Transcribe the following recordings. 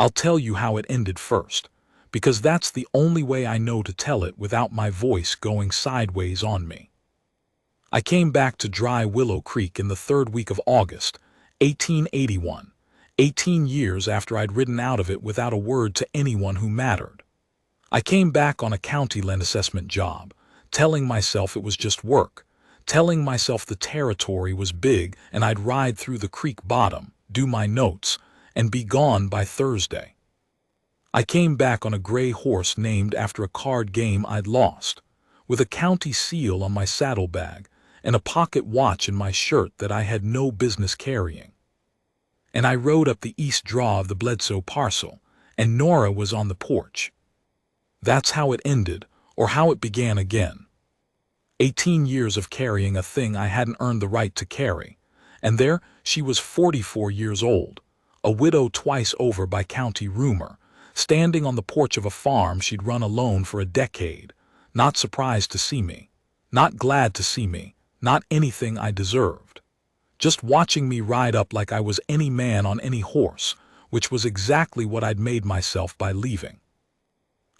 I'll tell you how it ended first, because that's the only way I know to tell it without my voice going sideways on me. I came back to Dry Willow Creek in the third week of August, 1881, 18 years after I'd ridden out of it without a word to anyone who mattered. I came back on a county land assessment job, telling myself it was just work, telling myself the territory was big and I'd ride through the creek bottom, do my notes, and be gone by Thursday. I came back on a gray horse named after a card game I'd lost, with a county seal on my saddlebag and a pocket watch in my shirt that I had no business carrying. And I rode up the east draw of the Bledsoe parcel, and Nora was on the porch. That's how it ended, or how it began again. 18 years of carrying a thing I hadn't earned the right to carry, and there she was 44 years old, a widow twice over by county rumor, standing on the porch of a farm she'd run alone for a decade, not surprised to see me, not glad to see me, not anything I deserved. Just watching me ride up like I was any man on any horse, which was exactly what I'd made myself by leaving.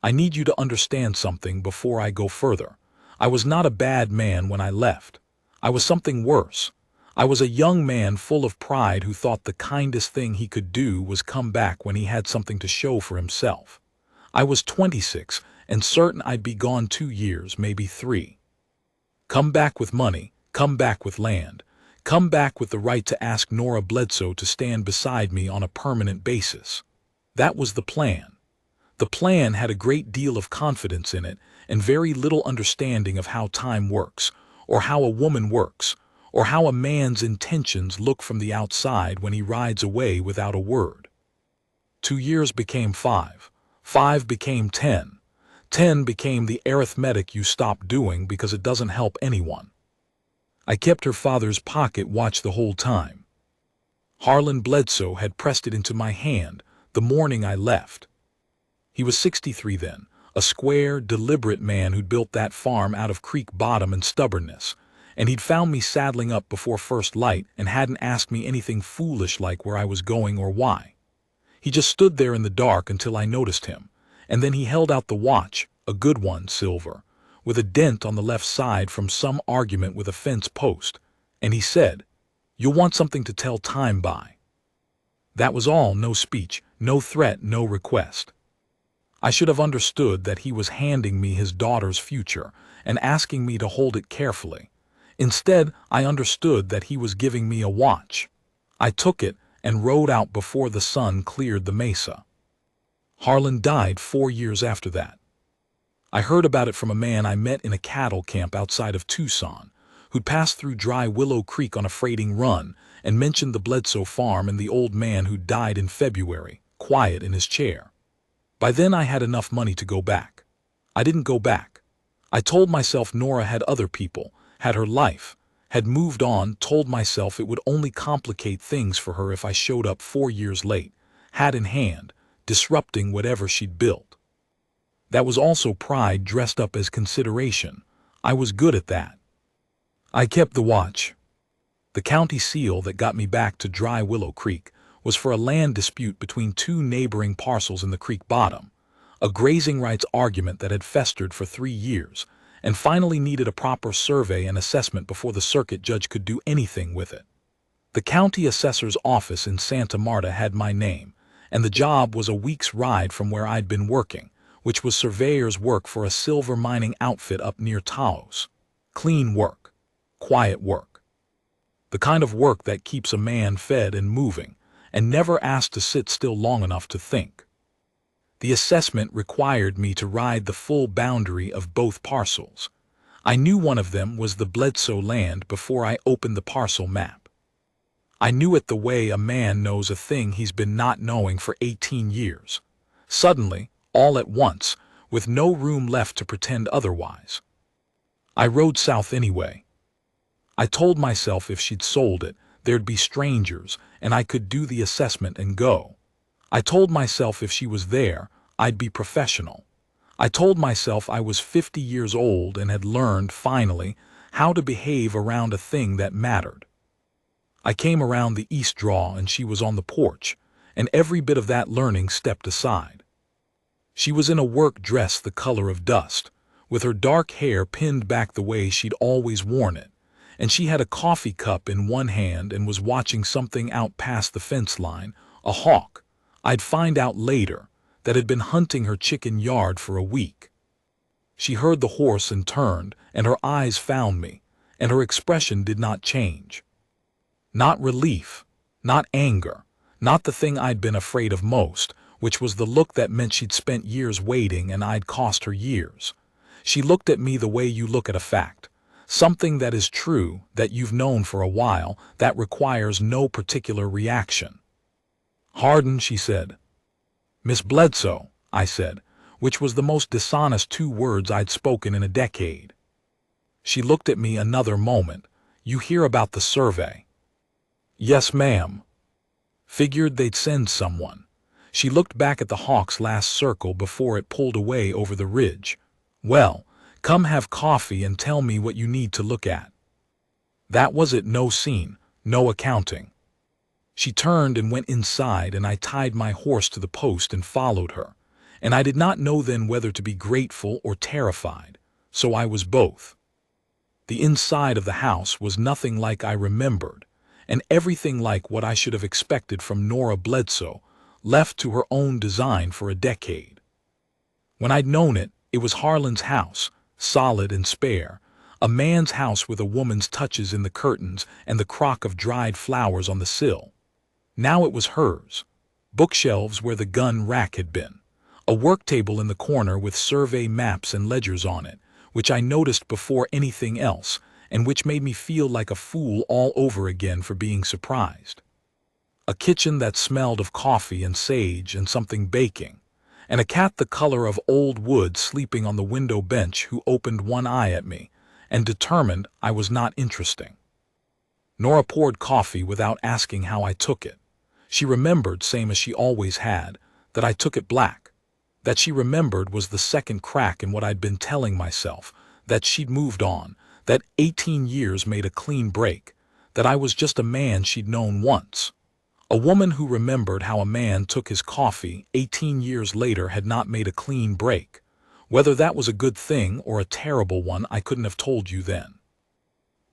I need you to understand something before I go further. I was not a bad man when I left. I was something worse. I was a young man full of pride who thought the kindest thing he could do was come back when he had something to show for himself. I was 26 and certain I'd be gone 2 years, maybe 3. Come back with money, come back with land, come back with the right to ask Nora Bledsoe to stand beside me on a permanent basis. That was the plan. The plan had a great deal of confidence in it and very little understanding of how time works, or how a woman works, or how a man's intentions look from the outside when he rides away without a word. 2 years became 5, 5 became 10, 10 became the arithmetic you stop doing because it doesn't help anyone. I kept her father's pocket watch the whole time. Harlan Bledsoe had pressed it into my hand the morning I left. He was 63 then, a square, deliberate man who'd built that farm out of creek bottom and stubbornness, and he'd found me saddling up before first light and hadn't asked me anything foolish like where I was going or why. He just stood there in the dark until I noticed him, and then he held out the watch, a good one, silver, with a dent on the left side from some argument with a fence post, and he said, "You'll want something to tell time by." That was all, no speech, no threat, no request. I should have understood that he was handing me his daughter's future and asking me to hold it carefully. Instead, I understood that he was giving me a watch. I took it and rode out before the sun cleared the mesa. Harlan died 4 years after that. I heard about it from a man I met in a cattle camp outside of Tucson, who'd passed through Dry Willow Creek on a freighting run and mentioned the Bledsoe farm and the old man who died in February, quiet in his chair. By then I had enough money to go back. I didn't go back. I told myself Nora had other people, had her life, had moved on, told myself it would only complicate things for her if I showed up 4 years late, hat in hand, disrupting whatever she'd built. That was also pride dressed up as consideration. I was good at that. I kept the watch. The county seal that got me back to Dry Willow Creek was for a land dispute between 2 neighboring parcels in the creek bottom, a grazing rights argument that had festered for 3 years and finally needed a proper survey and assessment before the circuit judge could do anything with it. The county assessor's office in Santa Marta had my name, and the job was a week's ride from where I'd been working, which was surveyor's work for a silver mining outfit up near Taos. Clean work. Quiet work. The kind of work that keeps a man fed and moving, and never asked to sit still long enough to think. The assessment required me to ride the full boundary of both parcels. I knew one of them was the Bledsoe land before I opened the parcel map. I knew it the way a man knows a thing he's been not knowing for 18 years. Suddenly, all at once, with no room left to pretend otherwise. I rode south anyway. I told myself if she'd sold it, there'd be strangers, and I could do the assessment and go. I told myself if she was there, I'd be professional. I told myself I was 50 years old and had learned, finally, how to behave around a thing that mattered. I came around the east draw and she was on the porch, and every bit of that learning stepped aside. She was in a work dress the color of dust, with her dark hair pinned back the way she'd always worn it, and she had a coffee cup in one hand and was watching something out past the fence line, a hawk, I'd find out later, that had been hunting her chicken yard for a week. She heard the horse and turned, and her eyes found me, and her expression did not change. Not relief, not anger, not the thing I'd been afraid of most, which was the look that meant she'd spent years waiting and I'd cost her years. She looked at me the way you look at a fact, something that is true, that you've known for a while, that requires no particular reaction. "Hardin," she said. "Miss Bledsoe," I said, which was the most dishonest 2 words I'd spoken in a decade. She looked at me another moment. "You hear about the survey?" "Yes, ma'am." "Figured they'd send someone." She looked back at the hawk's last circle before it pulled away over the ridge. "Well, come have coffee and tell me what you need to look at." That was it, no scene, no accounting. She turned and went inside, and I tied my horse to the post and followed her, and I did not know then whether to be grateful or terrified, so I was both. The inside of the house was nothing like I remembered, and everything like what I should have expected from Nora Bledsoe, left to her own design for a decade. When I'd known it, it was Harlan's house, solid and spare, a man's house with a woman's touches in the curtains and the crock of dried flowers on the sill. Now it was hers. Bookshelves where the gun rack had been, a work table in the corner with survey maps and ledgers on it, which I noticed before anything else, and which made me feel like a fool all over again for being surprised. A kitchen that smelled of coffee and sage and something baking, and a cat the color of old wood sleeping on the window bench who opened one eye at me, and determined I was not interesting. Nora poured coffee without asking how I took it. She remembered, same as she always had, that I took it black. That she remembered was the second crack in what I'd been telling myself, that she'd moved on, that 18 years made a clean break, that I was just a man she'd known once. A woman who remembered how a man took his coffee 18 years later had not made a clean break. Whether that was a good thing or a terrible one I couldn't have told you then.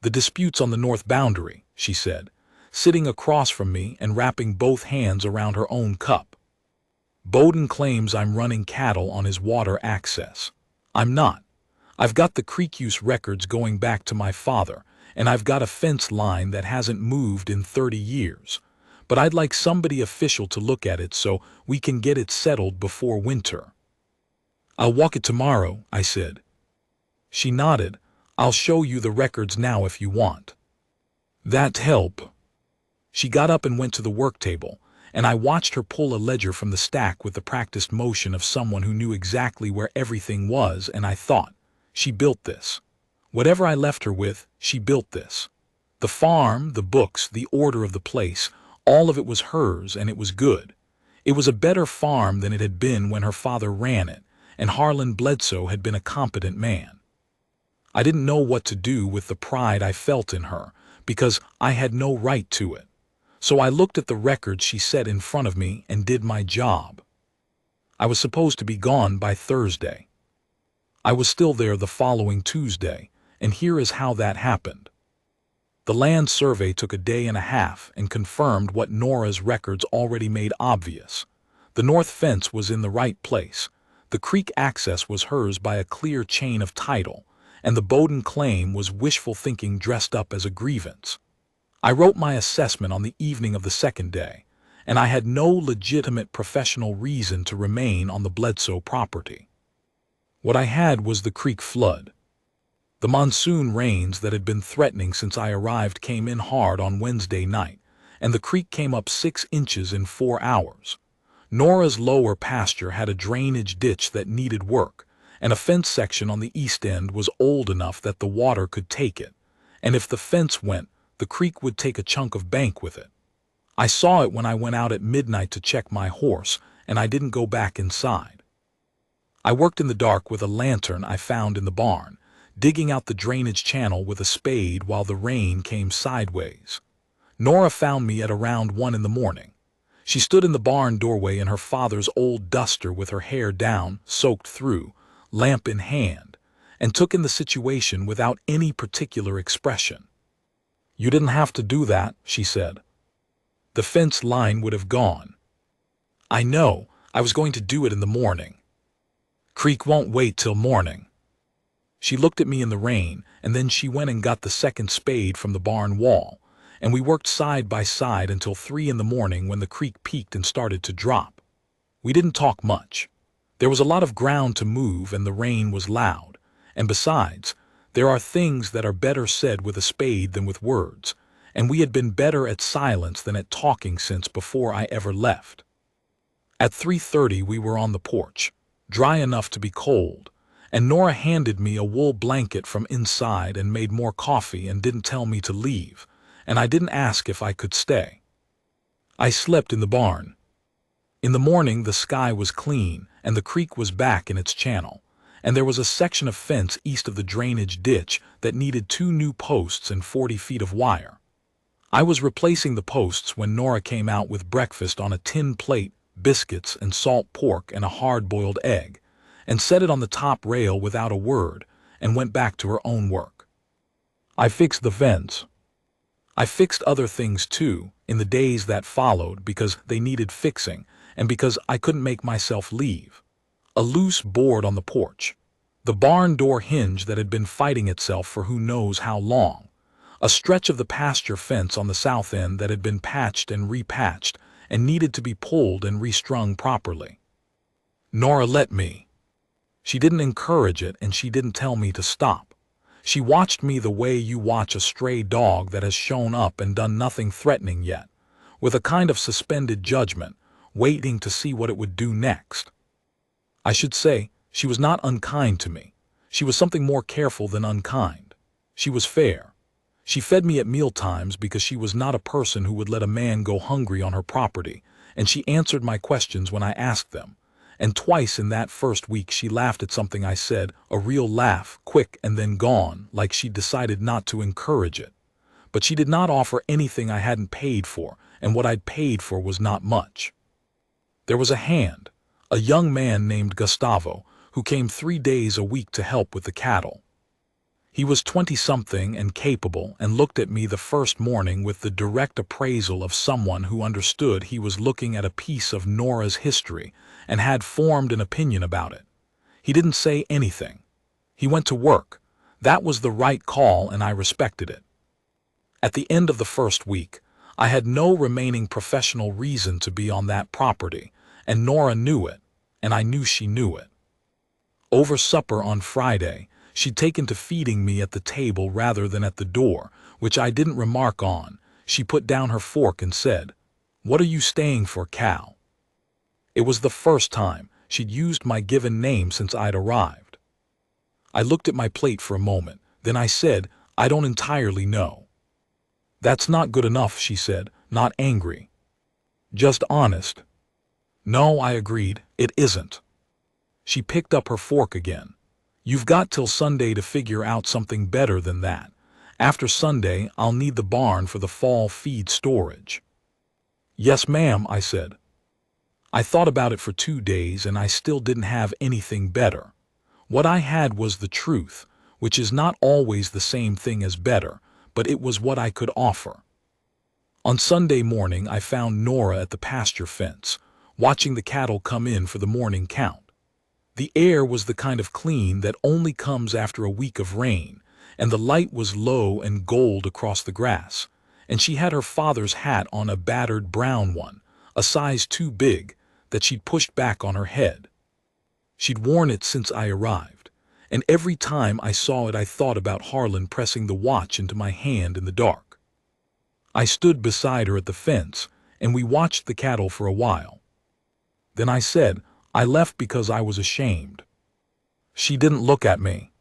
"The dispute's on the north boundary," she said, sitting across from me and wrapping both hands around her own cup. "Bowden claims I'm running cattle on his water access. I'm not. I've got the creek use records going back to my father, and I've got a fence line that hasn't moved in 30 years. But I'd like somebody official to look at it so we can get it settled before winter." "I'll walk it tomorrow," I said. She nodded. "I'll show you the records now if you want." "That'd help." She got up and went to the work table, and I watched her pull a ledger from the stack with the practiced motion of someone who knew exactly where everything was, and I thought, she built this. Whatever I left her with, she built this. The farm, the books, the order of the place, all of it was hers, and it was good. It was a better farm than it had been when her father ran it, and Harlan Bledsoe had been a competent man. I didn't know what to do with the pride I felt in her, because I had no right to it. So I looked at the records she set in front of me and did my job. I was supposed to be gone by Thursday. I was still there the following Tuesday, and here is how that happened. The land survey took a day and a half and confirmed what Nora's records already made obvious. The north fence was in the right place. The creek access was hers by a clear chain of title, and the Bowden claim was wishful thinking dressed up as a grievance. I wrote my assessment on the evening of the second day, and I had no legitimate professional reason to remain on the Bledsoe property. What I had was the creek flood. The monsoon rains that had been threatening since I arrived came in hard on Wednesday night, and the creek came up 6 inches in 4 hours. Nora's lower pasture had a drainage ditch that needed work, and a fence section on the east end was old enough that the water could take it, and if the fence went, the creek would take a chunk of bank with it. I saw it when I went out at midnight to check my horse, and I didn't go back inside. I worked in the dark with a lantern I found in the barn, digging out the drainage channel with a spade while the rain came sideways. Nora found me at around 1 in the morning. She stood in the barn doorway in her father's old duster with her hair down, soaked through, lamp in hand, and took in the situation without any particular expression. "You didn't have to do that," she said. "The fence line would have gone." "I know. I was going to do it in the morning." "Creek won't wait till morning." She looked at me in the rain, and then she went and got the second spade from the barn wall, and we worked side by side until 3 in the morning when the creek peaked and started to drop. We didn't talk much. There was a lot of ground to move and the rain was loud, and besides, there are things that are better said with a spade than with words, and we had been better at silence than at talking since before I ever left. At 3:30 we were on the porch, dry enough to be cold, and Nora handed me a wool blanket from inside and made more coffee and didn't tell me to leave, and I didn't ask if I could stay. I slept in the barn. In the morning the sky was clean and the creek was back in its channel, and there was a section of fence east of the drainage ditch that needed 2 new posts and 40 feet of wire. I was replacing the posts when Nora came out with breakfast on a tin plate, biscuits and salt pork and a hard-boiled egg, and set it on the top rail without a word, and went back to her own work. I fixed the fence. I fixed other things too, in the days that followed, because they needed fixing, and because I couldn't make myself leave. A loose board on the porch, the barn door hinge that had been fighting itself for who knows how long, a stretch of the pasture fence on the south end that had been patched and repatched and needed to be pulled and restrung properly. Nora let me. She didn't encourage it and she didn't tell me to stop. She watched me the way you watch a stray dog that has shown up and done nothing threatening yet, with a kind of suspended judgment, waiting to see what it would do next. I should say, she was not unkind to me. She was something more careful than unkind. She was fair. She fed me at mealtimes because she was not a person who would let a man go hungry on her property, and she answered my questions when I asked them. And twice in that first week she laughed at something I said, a real laugh, quick and then gone, like she'd decided not to encourage it. But she did not offer anything I hadn't paid for, and what I'd paid for was not much. There was a hand, a young man named Gustavo, who came 3 days a week to help with the cattle. He was 20-something and capable, and looked at me the first morning with the direct appraisal of someone who understood he was looking at a piece of Nora's history and had formed an opinion about it. He didn't say anything. He went to work. That was the right call and I respected it. At the end of the first week, I had no remaining professional reason to be on that property, and Nora knew it, and I knew she knew it. Over supper on Friday, she'd taken to feeding me at the table rather than at the door, which I didn't remark on. She put down her fork and said, "What are you staying for, Cal?" It was the first time she'd used my given name since I'd arrived. I looked at my plate for a moment, then I said, "I don't entirely know." "That's not good enough," she said, not angry. "Just honest." "No," I agreed, "it isn't." She picked up her fork again. "You've got till Sunday to figure out something better than that. After Sunday, I'll need the barn for the fall feed storage." "Yes, ma'am," I said. I thought about it for 2 days and I still didn't have anything better. What I had was the truth, which is not always the same thing as better, but it was what I could offer. On Sunday morning, I found Nora at the pasture fence, watching the cattle come in for the morning count. The air was the kind of clean that only comes after a week of rain, and the light was low and gold across the grass, and she had her father's hat on, a battered brown one, a size too big, that she'd pushed back on her head. She'd worn it since I arrived, and every time I saw it I thought about Harlan pressing the watch into my hand in the dark. I stood beside her at the fence, and we watched the cattle for a while. Then I said, "I left because I was ashamed." She didn't look at me.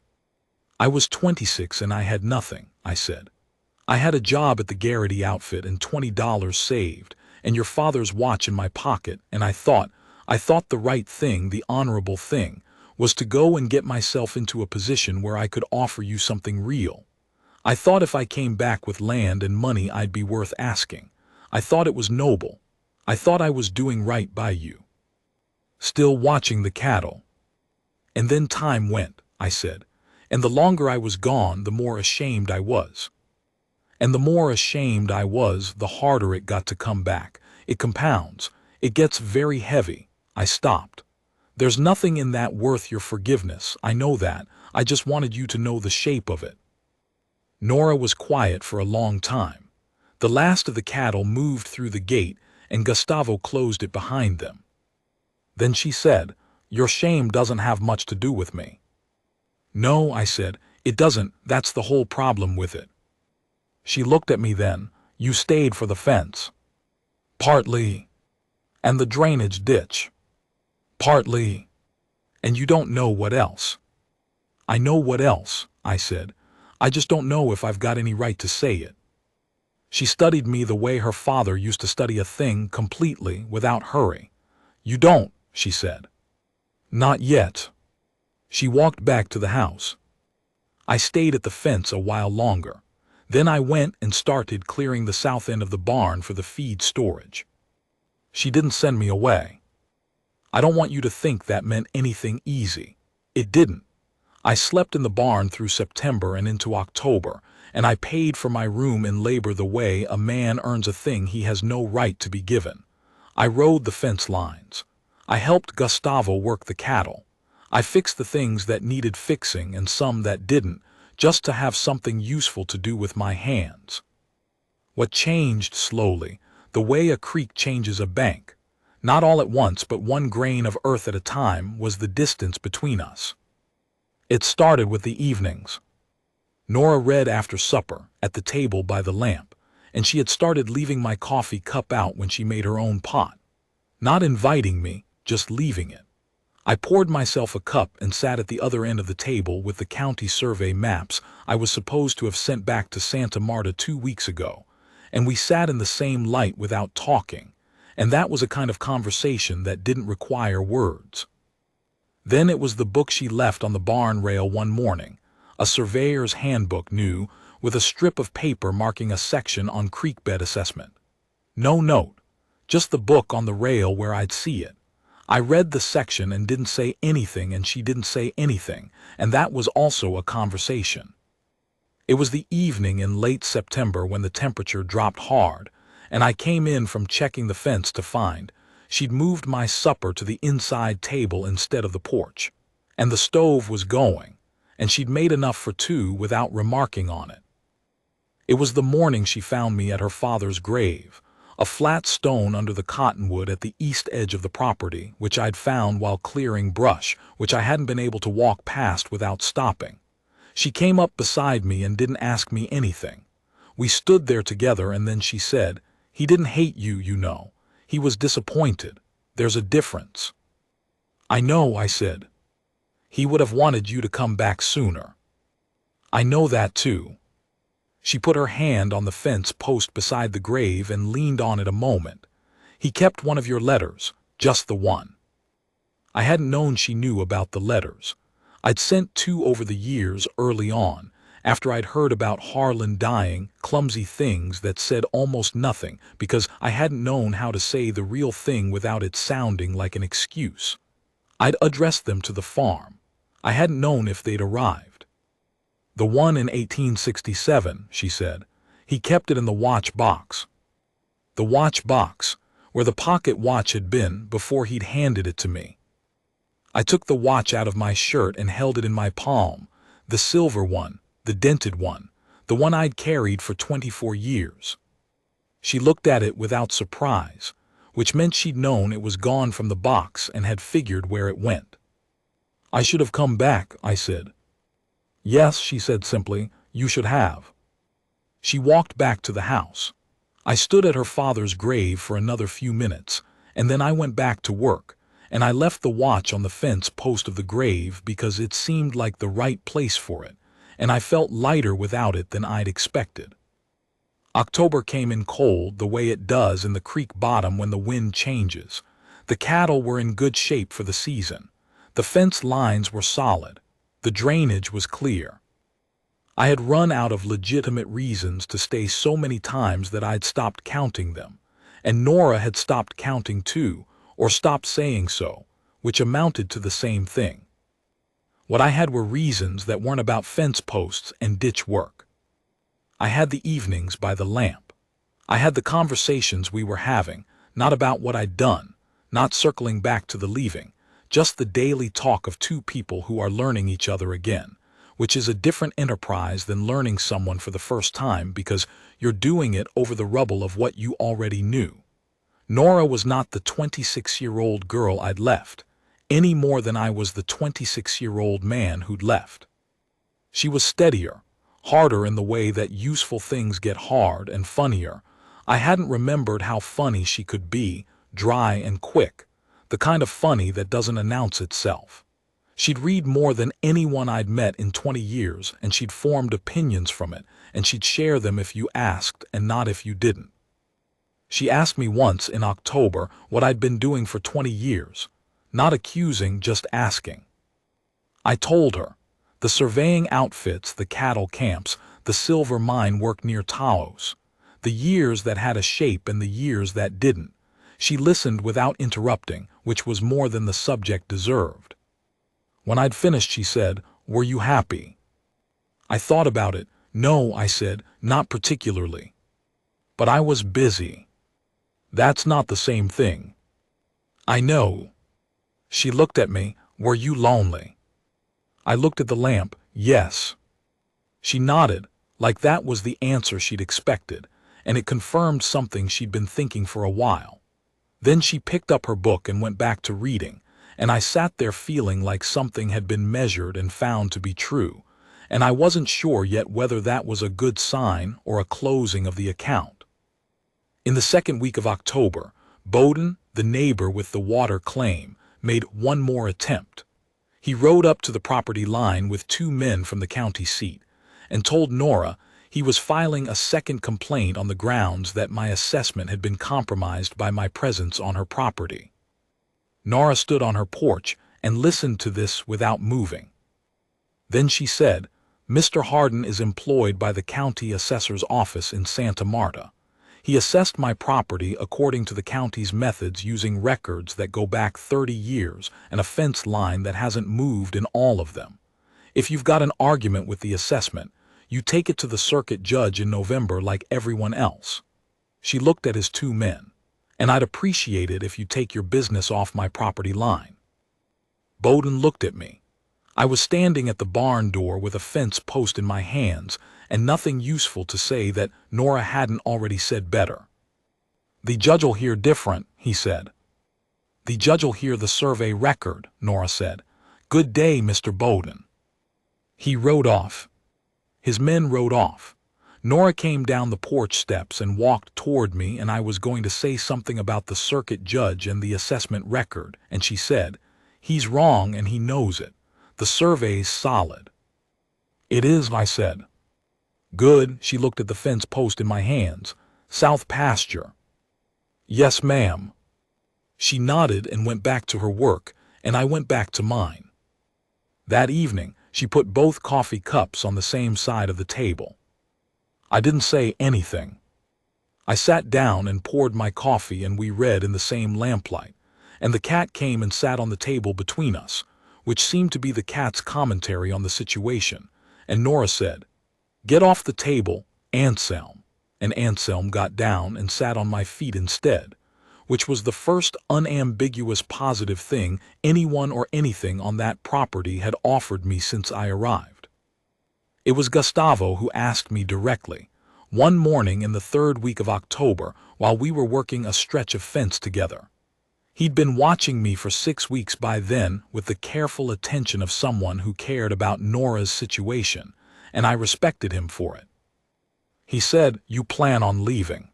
"I was 26 and I had nothing," I said. "I had a job at the Garrity outfit and $20 saved, and your father's watch in my pocket, and I thought the right thing, the honorable thing, was to go and get myself into a position where I could offer you something real. I thought if I came back with land and money I'd be worth asking. I thought it was noble. I thought I was doing right by you. Still watching the cattle. And then time went, I said, and the longer I was gone, the more ashamed I was. And the more ashamed I was, the harder it got to come back. It compounds. It gets very heavy. I stopped. There's nothing in that worth your forgiveness. I know that. I just wanted you to know the shape of it. Nora was quiet for a long time. The last of the cattle moved through the gate, and Gustavo closed it behind them. Then she said, "Your shame doesn't have much to do with me." "No," I said, "it doesn't. That's the whole problem with it." She looked at me then. "You stayed for the fence." "Partly." "And the drainage ditch." "Partly." "And you don't know what else." "I know what else," I said. "I just don't know if I've got any right to say it." She studied me the way her father used to study a thing, completely, without hurry. "You don't," she said. "Not yet." She walked back to the house. I stayed at the fence a while longer. Then I went and started clearing the south end of the barn for the feed storage. She didn't send me away. I don't want you to think that meant anything easy. It didn't. I slept in the barn through September and into October, and I paid for my room in labor the way a man earns a thing he has no right to be given. I rode the fence lines. I helped Gustavo work the cattle. I fixed the things that needed fixing and some that didn't, just to have something useful to do with my hands. What changed slowly, the way a creek changes a bank, not all at once but one grain of earth at a time, was the distance between us. It started with the evenings. Nora read after supper, at the table by the lamp, and she had started leaving my coffee cup out when she made her own pot. Not inviting me, just leaving it. I poured myself a cup and sat at the other end of the table with the county survey maps I was supposed to have sent back to Santa Marta 2 weeks ago, and we sat in the same light without talking, and that was a kind of conversation that didn't require words. Then it was the book she left on the barn rail one morning, a surveyor's handbook new, with a strip of paper marking a section on creek bed assessment. No note, just the book on the rail where I'd see it. I read the section and didn't say anything, and she didn't say anything, and that was also a conversation. It was the evening in late September when the temperature dropped hard, and I came in from checking the fence to find she'd moved my supper to the inside table instead of the porch, and the stove was going, and she'd made enough for 2 without remarking on it. It was the morning she found me at her father's grave, a flat stone under the cottonwood at the east edge of the property, which I'd found while clearing brush, which I hadn't been able to walk past without stopping. She came up beside me and didn't ask me anything. We stood there together, and then she said, "He didn't hate you, you know. He was disappointed. There's a difference." "I know," I said. "He would have wanted you to come back sooner." "I know that too." She put her hand on the fence post beside the grave and leaned on it a moment. "He kept one of your letters, just the one." I hadn't known she knew about the letters. I'd sent 2 over the years early on, after I'd heard about Harlan dying, clumsy things that said almost nothing because I hadn't known how to say the real thing without it sounding like an excuse. I'd addressed them to the farm. I hadn't known if they'd arrived. "The one in 1867, she said. "He kept it in the watch box." The watch box, where the pocket watch had been before he'd handed it to me. I took the watch out of my shirt and held it in my palm, the silver one, the dented one, the one I'd carried for 24 years. She looked at it without surprise, which meant she'd known it was gone from the box and had figured where it went. "I should have come back," I said. "Yes," she said simply, "you should have." She walked back to the house. I stood at her father's grave for another few minutes, and then I went back to work, and I left the watch on the fence post of the grave because it seemed like the right place for it, and I felt lighter without it than I'd expected. October came in cold, the way it does in the creek bottom when the wind changes. The cattle were in good shape for the season. The fence lines were solid. The drainage was clear. I had run out of legitimate reasons to stay so many times that I'd stopped counting them, and Nora had stopped counting too, or stopped saying so, which amounted to the same thing. What I had were reasons that weren't about fence posts and ditch work. I had the evenings by the lamp. I had the conversations we were having, not about what I'd done, not circling back to the leaving, just the daily talk of two people who are learning each other again, which is a different enterprise than learning someone for the first time because you're doing it over the rubble of what you already knew. Nora was not the 26-year-old girl I'd left, any more than I was the 26-year-old man who'd left. She was steadier, harder in the way that useful things get hard, and funnier. I hadn't remembered how funny she could be, dry and quick, the kind of funny that doesn't announce itself. She'd read more than anyone I'd met in 20 years, and she'd formed opinions from it, and she'd share them if you asked and not if you didn't. She asked me once in October what I'd been doing for 20 years, not accusing, just asking. I told her, the surveying outfits, the cattle camps, the silver mine work near Taos, the years that had a shape and the years that didn't. She listened without interrupting, which was more than the subject deserved. When I'd finished, she said, "Were you happy?" I thought about it. "No," I said, "not particularly. But I was busy." "That's not the same thing." "I know." She looked at me. "Were you lonely?" I looked at the lamp. "Yes." She nodded, like that was the answer she'd expected, and it confirmed something she'd been thinking for a while. Then she picked up her book and went back to reading, and I sat there feeling like something had been measured and found to be true, and I wasn't sure yet whether that was a good sign or a closing of the account. In the second week of October, Bowden, the neighbor with the water claim, made one more attempt. He rode up to the property line with two men from the county seat and told Nora he was filing a second complaint on the grounds that my assessment had been compromised by my presence on her property. Nora stood on her porch and listened to this without moving. Then she said, "Mr. Hardin is employed by the county assessor's office in Santa Marta. He assessed my property according to the county's methods using records that go back 30 years and a fence line that hasn't moved in all of them. If you've got an argument with the assessment, you take it to the circuit judge in November like everyone else." She looked at his two men. "And I'd appreciate it if you take your business off my property line." Bowden looked at me. I was standing at the barn door with a fence post in my hands and nothing useful to say that Nora hadn't already said better. "The judge'll hear different," he said. "The judge'll hear the survey record," Nora said. "Good day, Mr. Bowden." He rode off. His men rode off. Nora came down the porch steps and walked toward me, and I was going to say something about the circuit judge and the assessment record, and she said, "He's wrong and he knows it. The survey's solid." "It is," I said. "Good." She looked at the fence post in my hands. "South pasture." "Yes, ma'am." She nodded and went back to her work, and I went back to mine. That evening, she put both coffee cups on the same side of the table. I didn't say anything. I sat down and poured my coffee, and we read in the same lamplight, and the cat came and sat on the table between us, which seemed to be the cat's commentary on the situation, and Nora said, "Get off the table, Anselm," and Anselm got down and sat on my feet instead, which was the first unambiguous positive thing anyone or anything on that property had offered me since I arrived. It was Gustavo who asked me directly, one morning in the third week of October while we were working a stretch of fence together. He'd been watching me for 6 weeks by then with the careful attention of someone who cared about Nora's situation, and I respected him for it. He said, "You plan on leaving?"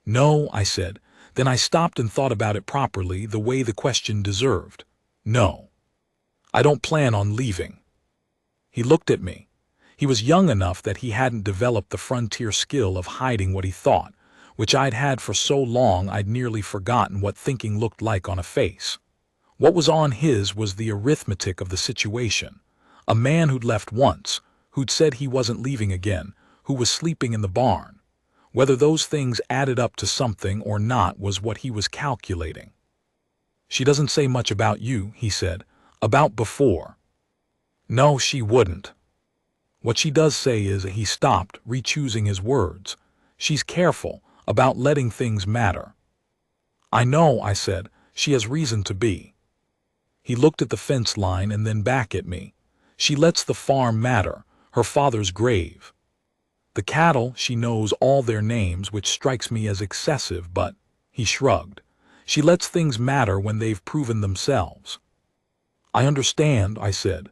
"No," I said. Then I stopped and thought about it properly, the way the question deserved. "No, I don't plan on leaving." He looked at me. He was young enough that he hadn't developed the frontier skill of hiding what he thought, which I'd had for so long I'd nearly forgotten what thinking looked like on a face. What was on his was the arithmetic of the situation. A man who'd left once, who'd said he wasn't leaving again, who was sleeping in the barn. Whether those things added up to something or not was what he was calculating. "She doesn't say much about you," he said. "About before." "No, she wouldn't. What she does say is," he stopped, re-choosing his words, "she's careful about letting things matter." "I know," I said. "She has reason to be." He looked at the fence line and then back at me. "She lets the farm matter, her father's grave. The cattle, she knows all their names, which strikes me as excessive, but," he shrugged, "she lets things matter when they've proven themselves." "I understand," I said.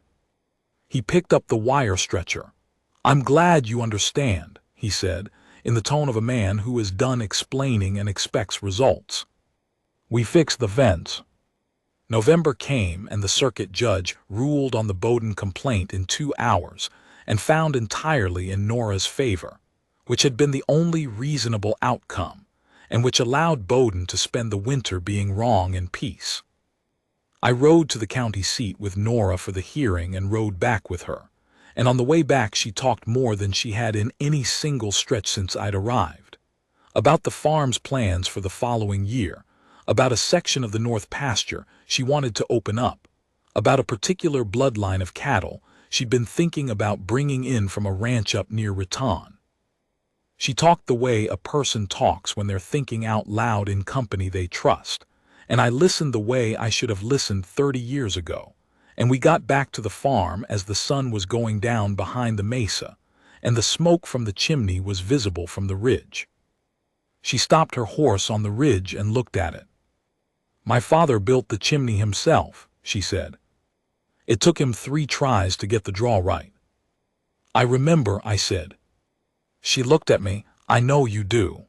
He picked up the wire stretcher. "I'm glad you understand," he said, in the tone of a man who is done explaining and expects results. We fixed the fence. November came and the circuit judge ruled on the Bowden complaint in 2 hours and found entirely in Nora's favor, which had been the only reasonable outcome, and which allowed Bowden to spend the winter being wrong in peace. I rode to the county seat with Nora for the hearing and rode back with her, and on the way back she talked more than she had in any single stretch since I'd arrived. About the farm's plans for the following year, about a section of the north pasture she wanted to open up, about a particular bloodline of cattle she'd been thinking about bringing in from a ranch up near Raton. She talked the way a person talks when they're thinking out loud in company they trust, and I listened the way I should have listened 30 years ago, and we got back to the farm as the sun was going down behind the mesa, and the smoke from the chimney was visible from the ridge. She stopped her horse on the ridge and looked at it. "My father built the chimney himself," she said. "It took him 3 tries to get the draw right." "I remember," I said. She looked at me. "I know you do."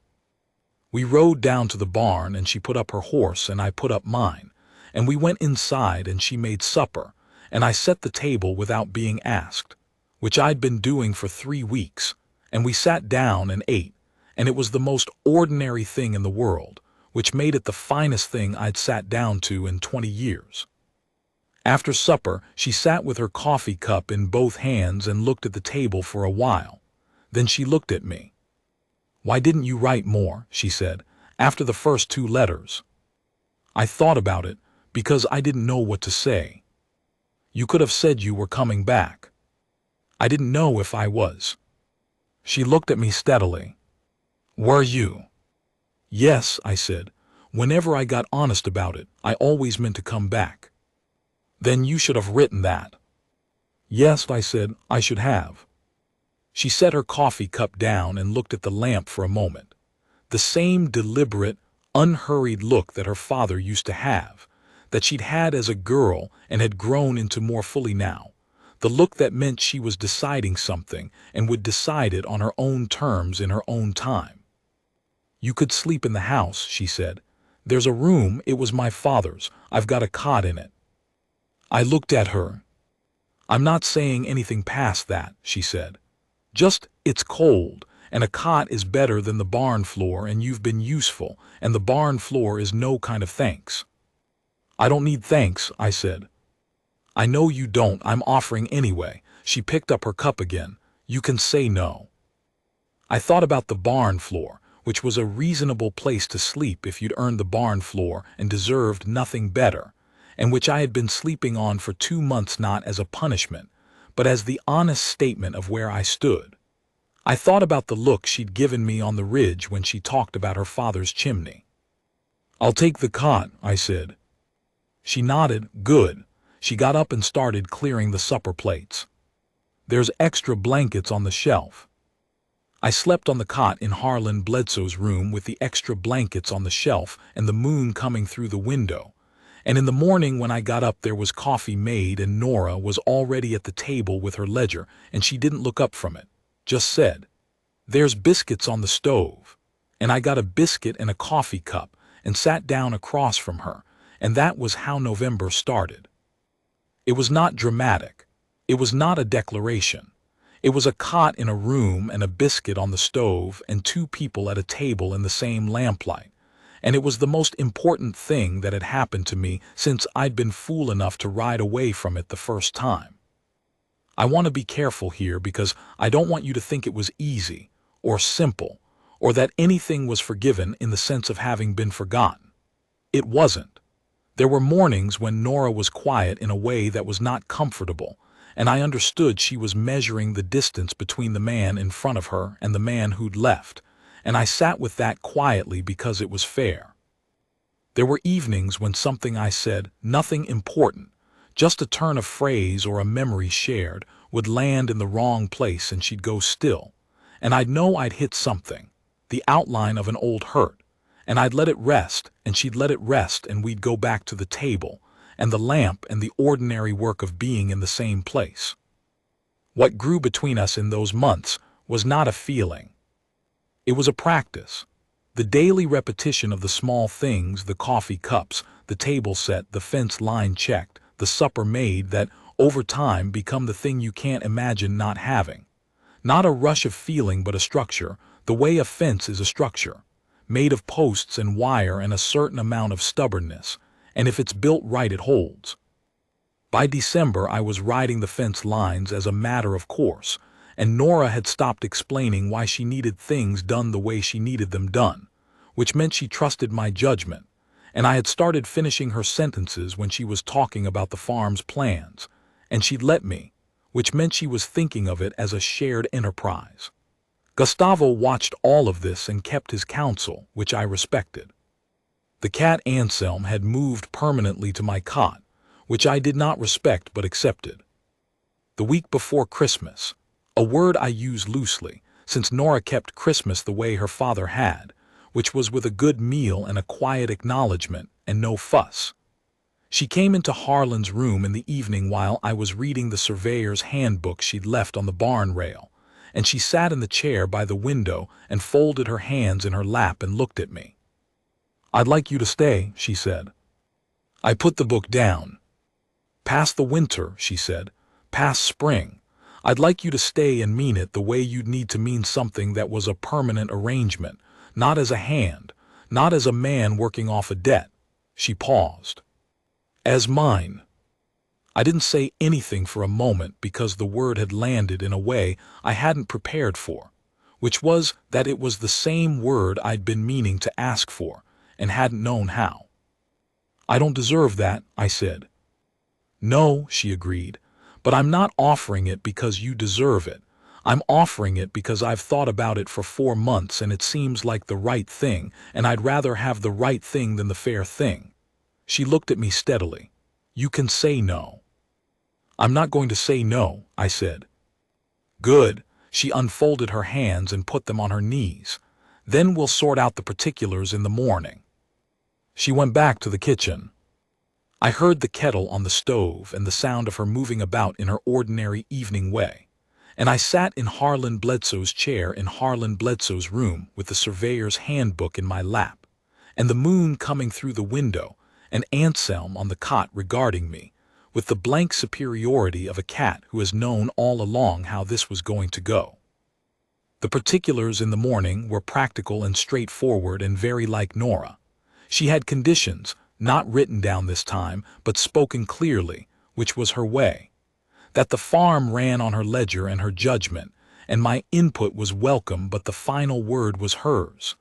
We rode down to the barn and she put up her horse and I put up mine, and we went inside and she made supper, and I set the table without being asked, which I'd been doing for 3 weeks, and we sat down and ate, and it was the most ordinary thing in the world, which made it the finest thing I'd sat down to in 20 years. After supper, she sat with her coffee cup in both hands and looked at the table for a while. Then she looked at me. "Why didn't you write more?" she said, "after the first 2 letters?" I thought about it, because I didn't know what to say. "You could have said you were coming back." I didn't know if I was. She looked at me steadily. "Were you?" "Yes," I said. "Whenever I got honest about it, I always meant to come back." "Then you should have written that." "Yes," I said, "I should have." She set her coffee cup down and looked at the lamp for a moment. The same deliberate, unhurried look that her father used to have, that she'd had as a girl and had grown into more fully now. The look that meant she was deciding something and would decide it on her own terms in her own time. "You could sleep in the house," she said. "There's a room, it was my father's. I've got a cot in it." I looked at her. "I'm not saying anything past that," she said. "Just, it's cold, and a cot is better than the barn floor, and you've been useful, and the barn floor is no kind of thanks." "I don't need thanks," I said. "I know you don't, I'm offering anyway." She picked up her cup again. "You can say no." I thought about the barn floor, which was a reasonable place to sleep if you'd earned the barn floor and deserved nothing better, and which I had been sleeping on for 2 months not as a punishment, but as the honest statement of where I stood. I thought about the look she'd given me on the ridge when she talked about her father's chimney. "I'll take the cot," I said. She nodded. "Good." She got up and started clearing the supper plates. "There's extra blankets on the shelf." I slept on the cot in Harlan Bledsoe's room with the extra blankets on the shelf and the moon coming through the window. And in the morning when I got up there was coffee made and Nora was already at the table with her ledger, and she didn't look up from it, just said, "There's biscuits on the stove." And I got a biscuit and a coffee cup and sat down across from her, and that was how November started. It was not dramatic. It was not a declaration. It was a cot in a room and a biscuit on the stove and 2 people at a table in the same lamplight. And it was the most important thing that had happened to me since I'd been fool enough to ride away from it the first time. I want to be careful here because I don't want you to think it was easy, or simple, or that anything was forgiven in the sense of having been forgotten. It wasn't. There were mornings when Nora was quiet in a way that was not comfortable, and I understood she was measuring the distance between the man in front of her and the man who'd left, and I sat with that quietly because it was fair. There were evenings when something I said, nothing important, just a turn of phrase or a memory shared, would land in the wrong place and she'd go still, and I'd know I'd hit something, the outline of an old hurt, and I'd let it rest, and she'd let it rest, and we'd go back to the table, and the lamp and the ordinary work of being in the same place. What grew between us in those months was not a feeling. It was a practice. The daily repetition of the small things, the coffee cups, the table set, the fence line checked, the supper made, that over time become the thing you can't imagine not having. Not a rush of feeling, but a structure, the way a fence is a structure, made of posts and wire and a certain amount of stubbornness, and if it's built right it holds. By December I was riding the fence lines as a matter of course, and Nora had stopped explaining why she needed things done the way she needed them done, which meant she trusted my judgment, and I had started finishing her sentences when she was talking about the farm's plans, and she'd let me, which meant she was thinking of it as a shared enterprise. Gustavo watched all of this and kept his counsel, which I respected. The cat Anselm had moved permanently to my cot, which I did not respect but accepted. The week before Christmas, a word I use loosely, since Nora kept Christmas the way her father had, which was with a good meal and a quiet acknowledgement and no fuss. She came into Harlan's room in the evening while I was reading the surveyor's handbook she'd left on the barn rail, and she sat in the chair by the window and folded her hands in her lap and looked at me. "I'd like you to stay," she said. I put the book down. "Past the winter," she said, "past spring. I'd like you to stay and mean it the way you'd need to mean something that was a permanent arrangement, not as a hand, not as a man working off a debt." She paused. "As mine." I didn't say anything for a moment because the word had landed in a way I hadn't prepared for, which was that it was the same word I'd been meaning to ask for and hadn't known how. "I don't deserve that," I said. "No," she agreed, "but I'm not offering it because you deserve it. I'm offering it because I've thought about it for 4 months and it seems like the right thing, and I'd rather have the right thing than the fair thing." She looked at me steadily. "You can say no." "I'm not going to say no," I said. "Good." She unfolded her hands and put them on her knees. "Then we'll sort out the particulars in the morning." She went back to the kitchen. I heard the kettle on the stove and the sound of her moving about in her ordinary evening way, and I sat in Harlan Bledsoe's chair in Harlan Bledsoe's room with the surveyor's handbook in my lap, and the moon coming through the window, and Anselm on the cot regarding me, with the blank superiority of a cat who has known all along how this was going to go. The particulars in the morning were practical and straightforward and very like Nora. She had conditions, not written down this time, but spoken clearly, which was her way. That the farm ran on her ledger and her judgment, and my input was welcome, but the final word was hers.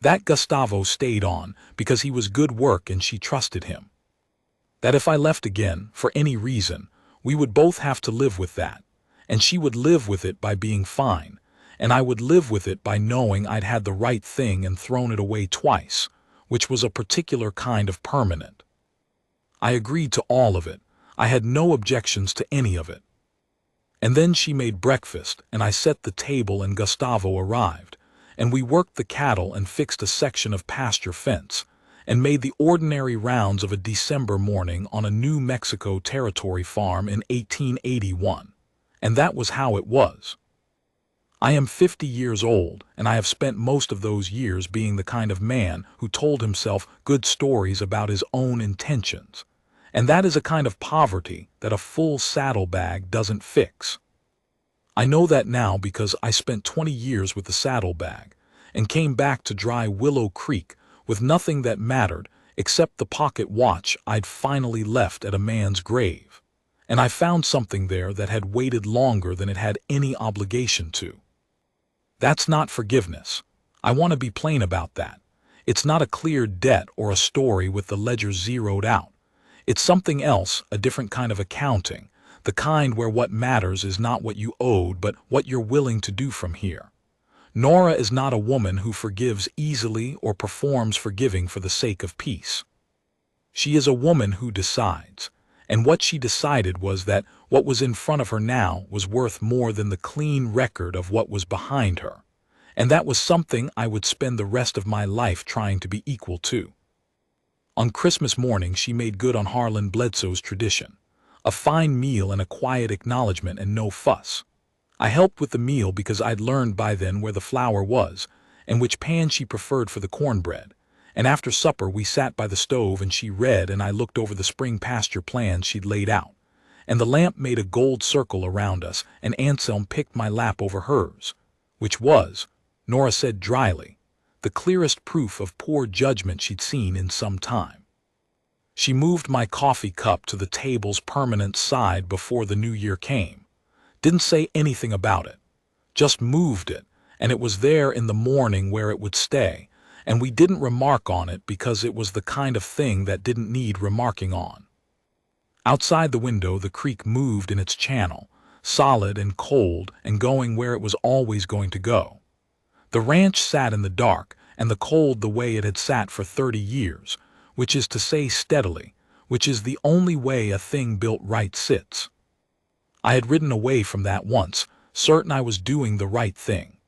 That Gustavo stayed on because he was good work and she trusted him. That if I left again, for any reason, we would both have to live with that, and she would live with it by being fine, and I would live with it by knowing I'd had the right thing and thrown it away twice, which was a particular kind of permanent. I agreed to all of it. I had no objections to any of it. And then she made breakfast, and I set the table and Gustavo arrived, and we worked the cattle and fixed a section of pasture fence, and made the ordinary rounds of a December morning on a New Mexico Territory farm in 1881. And that was how it was. I am 50 years old, and I have spent most of those years being the kind of man who told himself good stories about his own intentions, and that is a kind of poverty that a full saddlebag doesn't fix. I know that now because I spent 20 years with the saddlebag, and came back to dry Willow Creek with nothing that mattered except the pocket watch I'd finally left at a man's grave, and I found something there that had waited longer than it had any obligation to. That's not forgiveness. I want to be plain about that. It's not a clear debt or a story with the ledger zeroed out. It's something else, a different kind of accounting, the kind where what matters is not what you owed, but what you're willing to do from here. Nora is not a woman who forgives easily or performs forgiving for the sake of peace. She is a woman who decides, and what she decided was that what was in front of her now was worth more than the clean record of what was behind her, and that was something I would spend the rest of my life trying to be equal to. On Christmas morning, she made good on Harlan Bledsoe's tradition, a fine meal and a quiet acknowledgement and no fuss. I helped with the meal because I'd learned by then where the flour was and which pan she preferred for the cornbread, and after supper we sat by the stove and she read and I looked over the spring pasture plans she'd laid out, and the lamp made a gold circle around us and Anselm picked my lap over hers, which was, Nora said dryly, the clearest proof of poor judgment she'd seen in some time. She moved my coffee cup to the table's permanent side before the new year came. Didn't say anything about it. Just moved it, and it was there in the morning where it would stay, and we didn't remark on it because it was the kind of thing that didn't need remarking on. Outside the window the creek moved in its channel, solid and cold and going where it was always going to go. The ranch sat in the dark and the cold the way it had sat for 30 years, which is to say steadily, which is the only way a thing built right sits. I had ridden away from that once, certain I was doing the right thing.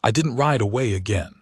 I didn't ride away again.